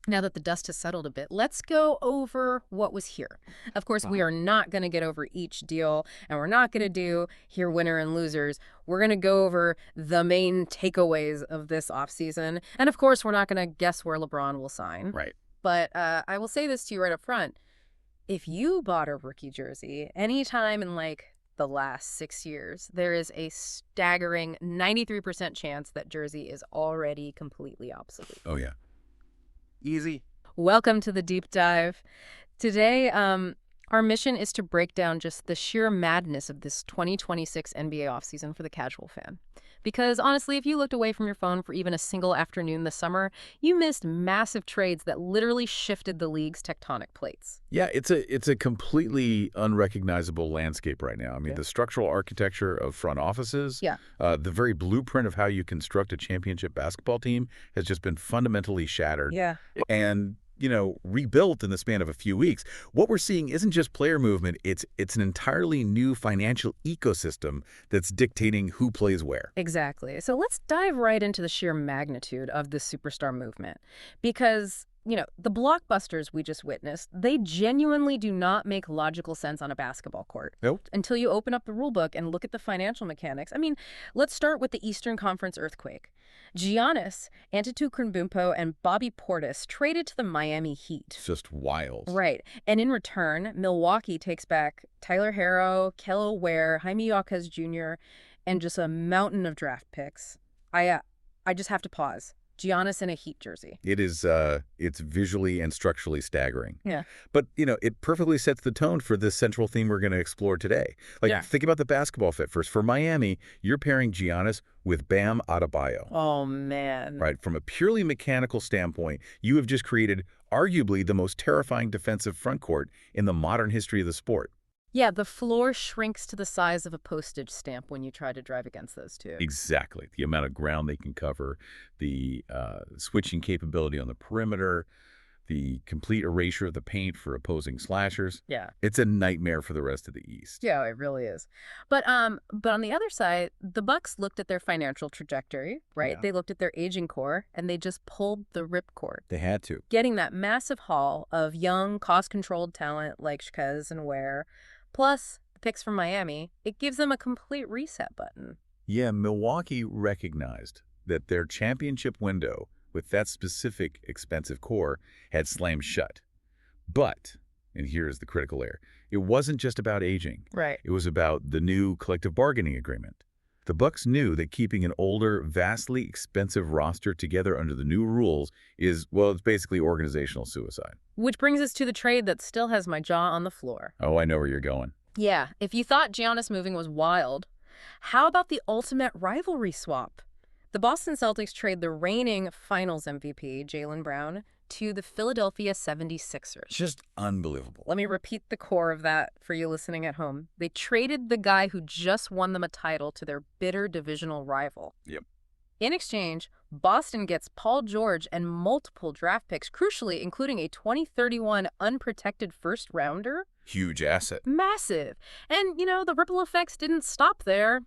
Now that the dust has settled a bit, let's go over what was here. Of course, we are not going to get over each deal, and we're not going to do here winner and losers. We're going to go over the main takeaways of this offseason. And of course, we're not going to guess where LeBron will sign. Right. But I will say this to you right up front. If you bought a rookie jersey anytime in the last 6 years, there is a staggering 93% chance that jersey is already completely obsolete. Oh, yeah. Easy. Welcome to the deep dive. Today, our mission is to break down just the sheer madness of this 2026 NBA offseason for the casual fan. Because honestly, if you looked away from your phone for even a single afternoon this summer, you missed massive trades that literally shifted the league's tectonic plates. Yeah, it's a completely unrecognizable landscape right now. I mean, the structural architecture of front offices, the very blueprint of how you construct a championship basketball team has just been fundamentally shattered. Yeah. And rebuilt in the span of a few weeks. What we're seeing isn't just player movement, it's an entirely new financial ecosystem that's dictating who plays where. Exactly. So let's dive right into the sheer magnitude of this superstar movement. Because, the blockbusters we just witnessed, they genuinely do not make logical sense on a basketball court. Nope. Until you open up the rule book and look at the financial mechanics. I mean, let's start with the Eastern Conference earthquake. Giannis, Antetokounmpo, and Bobby Portis traded to the Miami Heat. It's just wild. Right. And in return, Milwaukee takes back Tyler Herro, Kello Ware, Jaime Jaquez Jr., and just a mountain of draft picks. I just have to pause. Giannis in a Heat jersey. It is, it's visually and structurally staggering. Yeah. But, it perfectly sets the tone for this central theme we're going to explore today. Think about the basketball fit first. For Miami, you're pairing Giannis with Bam Adebayo. Oh, man. Right. From a purely mechanical standpoint, you have just created arguably the most terrifying defensive frontcourt in the modern history of the sport. Yeah, the floor shrinks to the size of a postage stamp when you try to drive against those two. Exactly. The amount of ground they can cover, the switching capability on the perimeter, the complete erasure of the paint for opposing slashers. Yeah. It's a nightmare for the rest of the East. Yeah, it really is. But on the other side, the Bucks looked at their financial trajectory, right? Yeah. They looked at their aging core, and they just pulled the ripcord. They had to. Getting that massive haul of young, cost-controlled talent like Jaquez and Ware, plus the picks from Miami, it gives them a complete reset button. Yeah, Milwaukee recognized that their championship window with that specific expensive core had slammed shut. But, and here's the critical layer, it wasn't just about aging. Right. It was about the new collective bargaining agreement. The Bucks knew that keeping an older, vastly expensive roster together under the new rules is, well, it's basically organizational suicide. Which brings us to the trade that still has my jaw on the floor. Oh, I know where you're going. Yeah, if you thought Giannis moving was wild, how about the ultimate rivalry swap? The Boston Celtics trade the reigning finals MVP, Jaylen Brown, to the Philadelphia 76ers. Just unbelievable. Let me repeat the core of that for you listening at home. They traded the guy who just won them a title to their bitter divisional rival. Yep. In exchange, Boston gets Paul George and multiple draft picks, crucially including a 2031 unprotected first-rounder. Huge asset. Massive. And, the ripple effects didn't stop there.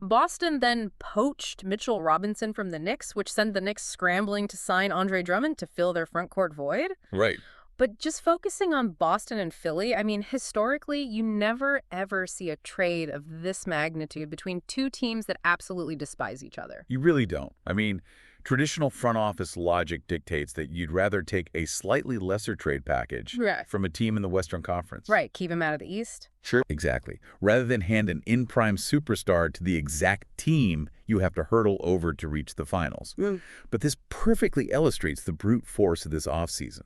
Boston then poached Mitchell Robinson from the Knicks, which sent the Knicks scrambling to sign Andre Drummond to fill their frontcourt void. Right. But just focusing on Boston and Philly, I mean, historically, you never, ever see a trade of this magnitude between two teams that absolutely despise each other. You really don't. I mean, traditional front office logic dictates that you'd rather take a slightly lesser trade package from a team in the Western Conference. Right. Keep him out of the East. Sure. Exactly. Rather than hand an in-prime superstar to the exact team you have to hurdle over to reach the finals. But this perfectly illustrates the brute force of this offseason.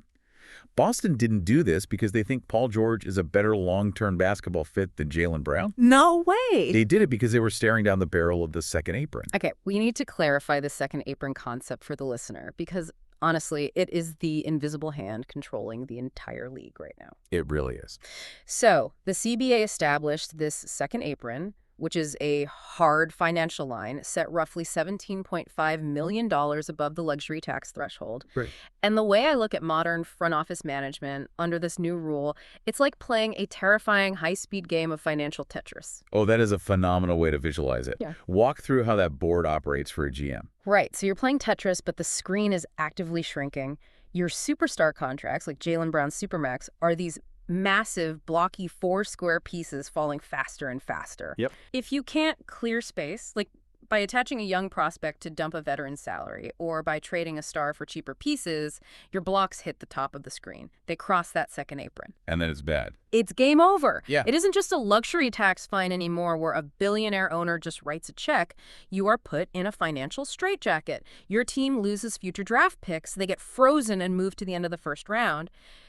Boston didn't do this because they think Paul George is a better long-term basketball fit than Jaylen Brown. No way! They did it because they were staring down the barrel of the second apron. Okay, we need to clarify the second apron concept for the listener because, honestly, it is the invisible hand controlling the entire league right now. It really is. So, the CBA established this second apron, which is a hard financial line set roughly $17.5 million above the luxury tax threshold. Right. And the way I look at modern front office management under this new rule, it's like playing a terrifying high-speed game of financial Tetris. Oh, that is a phenomenal way to visualize it. Yeah. Walk through how that board operates for a GM. Right. So you're playing Tetris, but the screen is actively shrinking. Your superstar contracts, like Jaylen Brown's Supermax, are these massive, blocky, four-square pieces falling faster and faster. Yep. If you can't clear space, like by attaching a young prospect to dump a veteran's salary or by trading a star for cheaper pieces, your blocks hit the top of the screen. They cross that second apron. And then it's bad. It's game over. Yeah. It isn't just a luxury tax fine anymore where a billionaire owner just writes a check. You are put in a financial straitjacket. Your team loses future draft picks. They get frozen and moved to the end of the first round.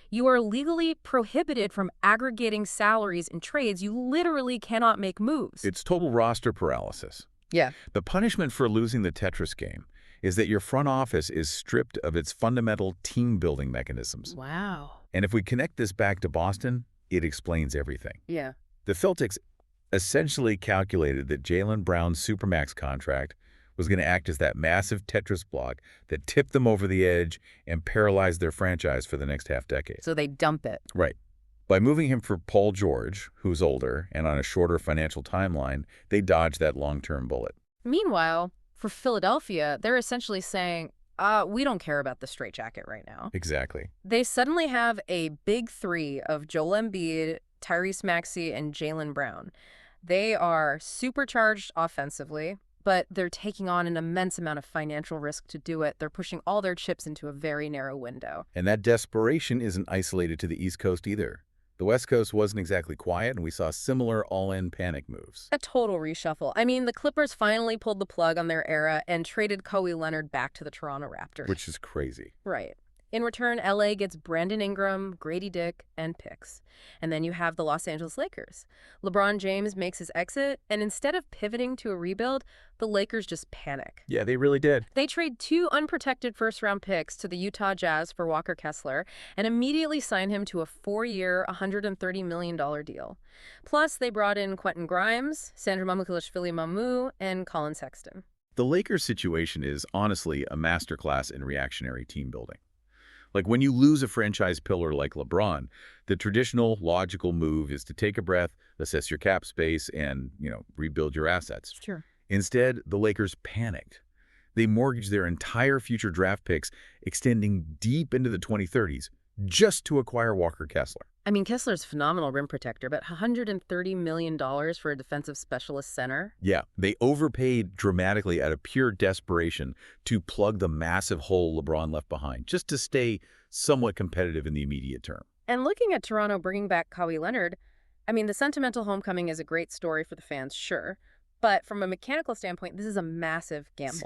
You are legally prohibited from aggregating salaries in trades. You literally cannot make moves. It's total roster paralysis. Yeah. The punishment for losing the Tetris game is that your front office is stripped of its fundamental team-building mechanisms. Wow. And if we connect this back to Boston, it explains everything. Yeah. The Celtics essentially calculated that Jaylen Brown's Supermax contract was going to act as that massive Tetris block that tipped them over the edge and paralyzed their franchise for the next half-decade. So they dump it. Right. By moving him for Paul George, who's older and on a shorter financial timeline, they dodged that long-term bullet. Meanwhile, for Philadelphia, they're essentially saying, we don't care about the straitjacket right now. Exactly. They suddenly have a big three of Joel Embiid, Tyrese Maxey, and Jaylen Brown. They are supercharged offensively, but they're taking on an immense amount of financial risk to do it. They're pushing all their chips into a very narrow window. And that desperation isn't isolated to the East Coast either. The West Coast wasn't exactly quiet, and we saw similar all-in panic moves. A total reshuffle. I mean, the Clippers finally pulled the plug on their era and traded Kawhi Leonard back to the Toronto Raptors. Which is crazy. Right. In return, LA gets Brandon Ingram, Grady Dick, and picks. And then you have the Los Angeles Lakers. LeBron James makes his exit, and instead of pivoting to a rebuild, the Lakers just panic. Yeah, they really did. They trade 2 unprotected first-round picks to the Utah Jazz for Walker Kessler and immediately sign him to a 4-year, $130 million deal. Plus, they brought in Quentin Grimes, Sandro Mamukelashvili-Mamu, and Colin Sexton. The Lakers situation is honestly a masterclass in reactionary team building. Like when you lose a franchise pillar like LeBron, the traditional logical move is to take a breath, assess your cap space, and, rebuild your assets. Sure. Instead, the Lakers panicked. They mortgaged their entire future draft picks, extending deep into the 2030s, just to acquire Walker Kessler. I mean, Kessler's a phenomenal rim protector, but $130 million for a defensive specialist center? Yeah, they overpaid dramatically out of pure desperation to plug the massive hole LeBron left behind, just to stay somewhat competitive in the immediate term. And looking at Toronto bringing back Kawhi Leonard, I mean, the sentimental homecoming is a great story for the fans, sure. But from a mechanical standpoint, this is a massive gamble.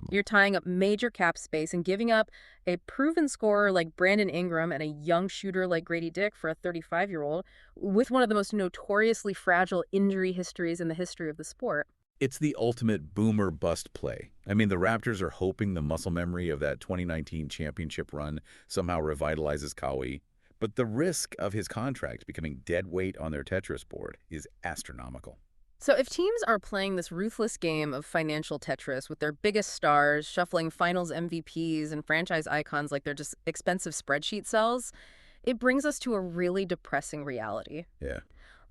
You're tying up major cap space and giving up a proven scorer like Brandon Ingram and a young shooter like Grady Dick for a 35-year-old with one of the most notoriously fragile injury histories in the history of the sport. It's the ultimate boomer bust play. I mean, the Raptors are hoping the muscle memory of that 2019 championship run somehow revitalizes Kawhi. But the risk of his contract becoming dead weight on their Tetris board is astronomical. So if teams are playing this ruthless game of financial Tetris with their biggest stars, shuffling finals MVPs and franchise icons like they're just expensive spreadsheet cells, it brings us to a really depressing reality. Yeah.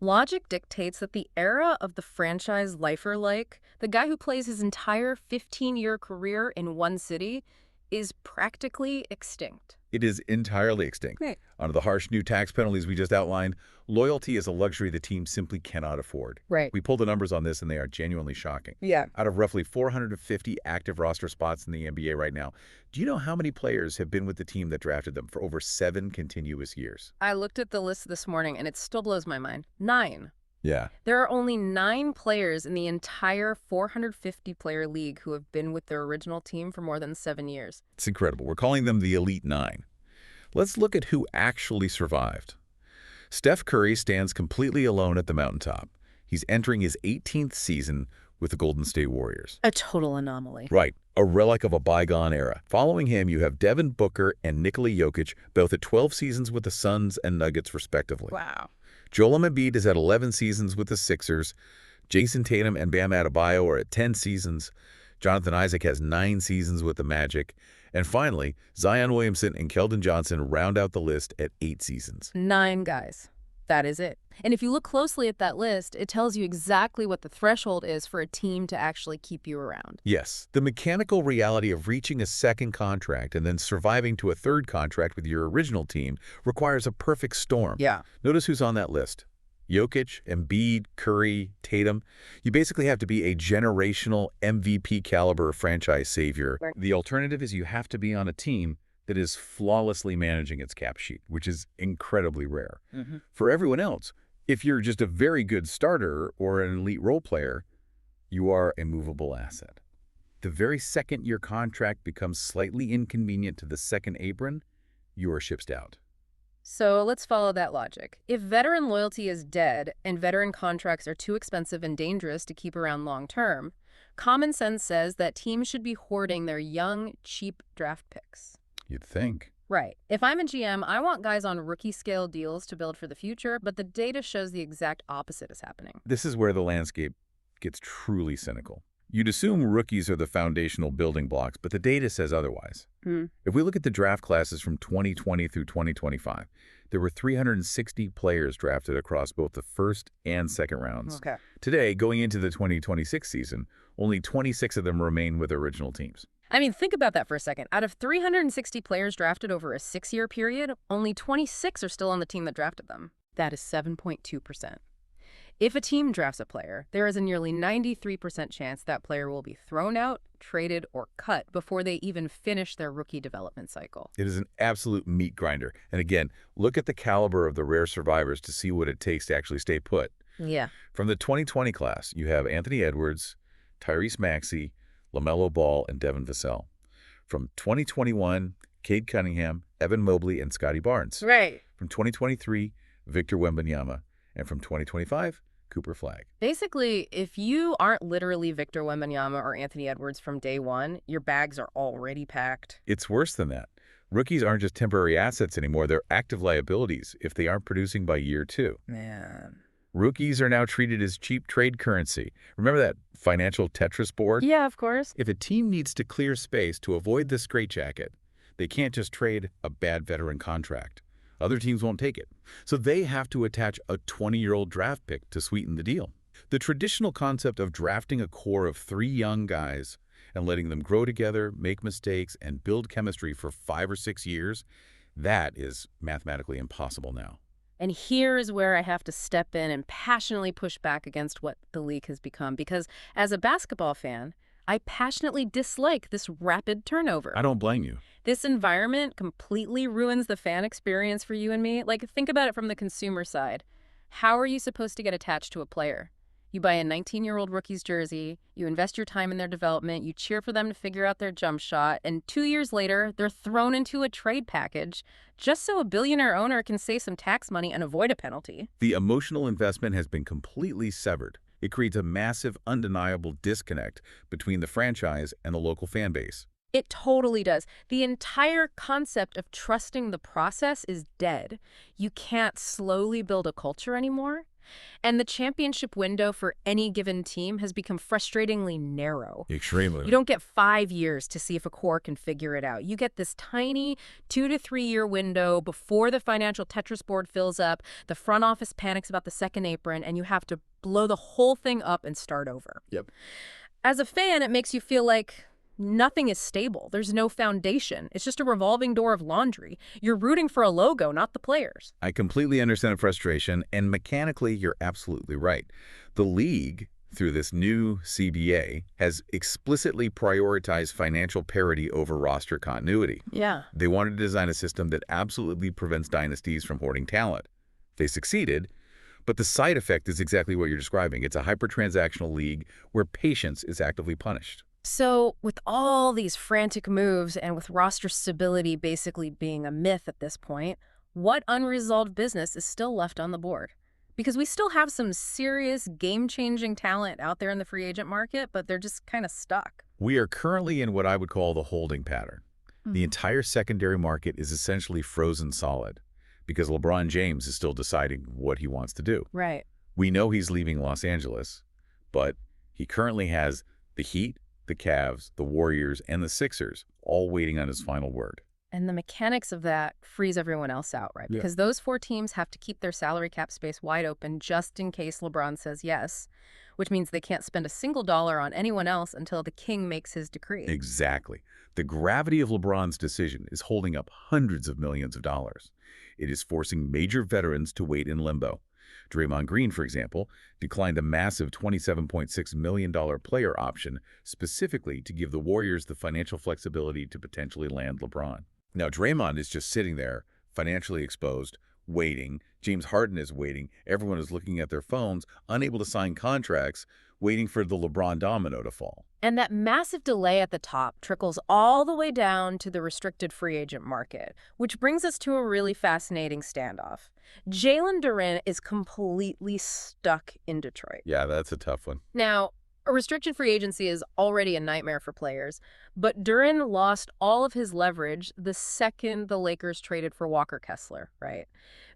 Logic dictates that the era of the franchise lifer, like the guy who plays his entire 15-year career in one city, is practically extinct. It is entirely extinct. Right. Under the harsh new tax penalties we just outlined, loyalty is a luxury the team simply cannot afford. Right. We pulled the numbers on this, and they are genuinely shocking. Yeah. Out of roughly 450 active roster spots in the NBA right now, do you know how many players have been with the team that drafted them for over 7 continuous years? I looked at the list this morning, and it still blows my mind. 9. Yeah. There are only 9 players in the entire 450-player league who have been with their original team for more than 7 years. It's incredible. We're calling them the Elite 9. Let's look at who actually survived. Steph Curry stands completely alone at the mountaintop. He's entering his 18th season with the Golden State Warriors. A total anomaly. Right, a relic of a bygone era. Following him, you have Devin Booker and Nikola Jokic, both at 12 seasons with the Suns and Nuggets, respectively. Wow. Joel Embiid is at 11 seasons with the Sixers. Jason Tatum and Bam Adebayo are at 10 seasons. Jonathan Isaac has 9 seasons with the Magic. And finally, Zion Williamson and Keldon Johnson round out the list at 8 seasons. 9 guys. That is it. And if you look closely at that list, it tells you exactly what the threshold is for a team to actually keep you around. Yes, the mechanical reality of reaching a second contract and then surviving to a third contract with your original team requires a perfect storm. Yeah. Notice who's on that list. Jokic, Embiid, Curry, Tatum. You basically have to be a generational MVP caliber franchise savior. Right. The alternative is you have to be on a team that is flawlessly managing its cap sheet, which is incredibly rare. For everyone else, if you're just a very good starter or an elite role player, you are a movable asset. The very second your contract becomes slightly inconvenient to the second apron, you are shipped out. So let's follow that logic. If veteran loyalty is dead and veteran contracts are too expensive and dangerous to keep around long term, common sense says that teams should be hoarding their young, cheap draft picks. You'd think. Right. If I'm a GM, I want guys on rookie-scale deals to build for the future, but the data shows the exact opposite is happening. This is where the landscape gets truly cynical. You'd assume rookies are the foundational building blocks, but the data says otherwise. If we look at the draft classes from 2020 through 2025, there were 360 players drafted across both the first and second rounds. Okay. Today, going into the 2026 season, only 26 of them remain with original teams. I mean, think about that for a second. Out of 360 players drafted over a 6-year period, only 26 are still on the team that drafted them. That is 7.2%. If a team drafts a player, there is a nearly 93% chance that player will be thrown out, traded, or cut before they even finish their rookie development cycle. It is an absolute meat grinder. And again, look at the caliber of the rare survivors to see what it takes to actually stay put. Yeah. From the 2020 class, you have Anthony Edwards, Tyrese Maxey, LaMelo Ball, and Devin Vassell. From 2021, Cade Cunningham, Evan Mobley, and Scotty Barnes. Right. From 2023, Victor Wembanyama. And from 2025, Cooper Flagg. Basically, if you aren't literally Victor Wembanyama or Anthony Edwards from day one, your bags are already packed. It's worse than that. Rookies aren't just temporary assets anymore. They're active liabilities if they aren't producing by year 2. Man. Rookies are now treated as cheap trade currency. Remember that financial Tetris board? Yeah, of course. If a team needs to clear space to avoid the straitjacket, they can't just trade a bad veteran contract. Other teams won't take it. So they have to attach a 20-year-old draft pick to sweeten the deal. The traditional concept of drafting a core of 3 young guys and letting them grow together, make mistakes, and build chemistry for 5 or 6 years, that is mathematically impossible now. And here is where I have to step in and passionately push back against what the league has become. Because as a basketball fan, I passionately dislike this rapid turnover. I don't blame you. This environment completely ruins the fan experience for you and me. Like, think about it from the consumer side. How are you supposed to get attached to a player? You buy a 19-year-old rookie's jersey, you invest your time in their development, you cheer for them to figure out their jump shot, and 2 years later, they're thrown into a trade package just so a billionaire owner can save some tax money and avoid a penalty. The emotional investment has been completely severed. It creates a massive, undeniable disconnect between the franchise and the local fan base. It totally does. The entire concept of trusting the process is dead. You can't slowly build a culture anymore. And the championship window for any given team has become frustratingly narrow. Extremely. You don't get 5 years to see if a core can figure it out. You get this tiny 2 to 3 year window before the financial Tetris board fills up, the front office panics about the second apron, and you have to blow the whole thing up and start over. Yep. As a fan, it makes you feel like nothing is stable. There's no foundation. It's just a revolving door of laundry. You're rooting for a logo, not the players. I completely understand the frustration, and mechanically, you're absolutely right. The league, through this new CBA, has explicitly prioritized financial parity over roster continuity. Yeah. They wanted to design a system that absolutely prevents dynasties from hoarding talent. They succeeded, but the side effect is exactly what you're describing. It's a hyper-transactional league where patience is actively punished. So with all these frantic moves and with roster stability basically being a myth at this point, what unresolved business is still left on the board? Because we still have some serious game-changing talent out there in the free agent market, but they're just kind of stuck. We are currently in what I would call the holding pattern. The entire secondary market is essentially frozen solid because LeBron James is still deciding what he wants to do. Right. We know he's leaving Los Angeles, but he currently has the Heat, the Cavs, the Warriors, and the Sixers all waiting on his final word. And the mechanics of that frees everyone else out, right? Yeah. Because those 4 teams have to keep their salary cap space wide open just in case LeBron says yes, which means they can't spend a single dollar on anyone else until the king makes his decree. Exactly. The gravity of LeBron's decision is holding up hundreds of millions of dollars. It is forcing major veterans to wait in limbo. Draymond Green, for example, declined a massive $27.6 million player option specifically to give the Warriors the financial flexibility to potentially land LeBron. Now, Draymond is just sitting there, financially exposed, waiting. James Harden is waiting. Everyone is looking at their phones, unable to sign contracts, waiting for the LeBron domino to fall. And that massive delay at the top trickles all the way down to the restricted free agent market, which brings us to a really fascinating standoff. Jaylen Brown is completely stuck in Detroit. Yeah, that's a tough one. Now, a restricted free agency is already a nightmare for players, but Duren lost all of his leverage the second the Lakers traded for Walker Kessler, right?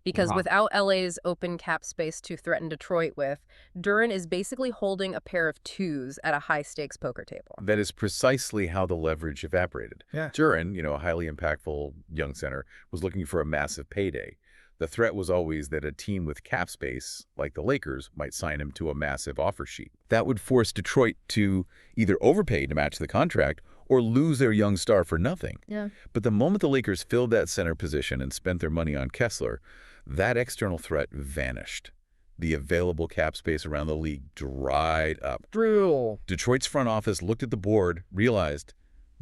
Because without LA's open cap space to threaten Detroit with, Duren is basically holding a pair of 2s at a high-stakes poker table. That is precisely how the leverage evaporated. Yeah. Duren, a highly impactful young center, was looking for a massive payday. The threat was always that a team with cap space, like the Lakers, might sign him to a massive offer sheet. That would force Detroit to either overpay to match the contract or lose their young star for nothing. Yeah. But the moment the Lakers filled that center position and spent their money on Kessler, that external threat vanished. The available cap space around the league dried up. Drill. Detroit's front office looked at the board, realized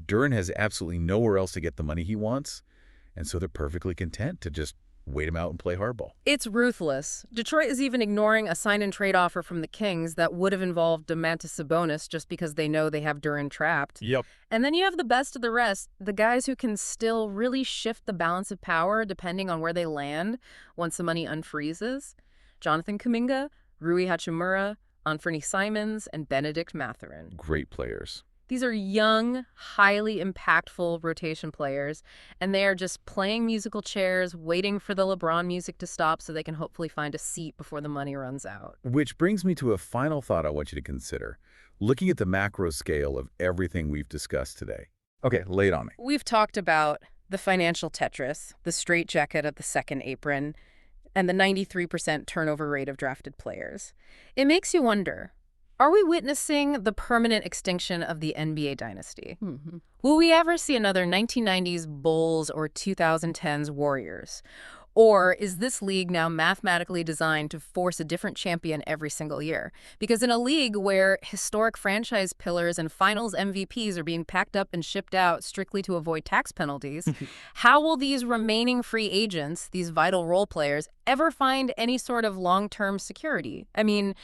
Duren has absolutely nowhere else to get the money he wants, and so they're perfectly content to just wait him out and play hardball. It's ruthless. Detroit is even ignoring a sign-and-trade offer from the Kings that would have involved Domantas Sabonis just because they know they have Duren trapped. Yep. And then you have the best of the rest, the guys who can still really shift the balance of power depending on where they land once the money unfreezes. Jonathan Kuminga, Rui Hachimura, Anthony Simons, and Benedict Mathurin. Great players. These are young, highly impactful rotation players, and they are just playing musical chairs, waiting for the LeBron music to stop so they can hopefully find a seat before the money runs out. Which brings me to a final thought I want you to consider. Looking at the macro scale of everything we've discussed today. Okay, lay it on me. We've talked about the financial Tetris, the straitjacket of the second apron, and the 93% turnover rate of drafted players. It makes you wonder, are we witnessing the permanent extinction of the NBA dynasty? Will we ever see another 1990s Bulls or 2010s Warriors? Or is this league now mathematically designed to force a different champion every single year? Because in a league where historic franchise pillars and finals MVPs are being packed up and shipped out strictly to avoid tax penalties, how will these remaining free agents, these vital role players, ever find any sort of long-term security? I mean,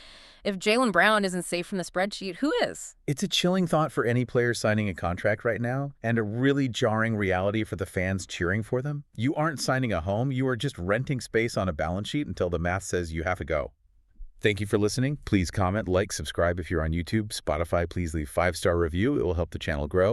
if Jaylen Brown isn't safe from the spreadsheet, who is? It's a chilling thought for any player signing a contract right now, and a really jarring reality for the fans cheering for them. You aren't signing a home, you are just renting space on a balance sheet until the math says you have to go. Thank you for listening. Please comment, like, subscribe if you're on YouTube. Spotify, please leave 5-star review. It will help the channel grow.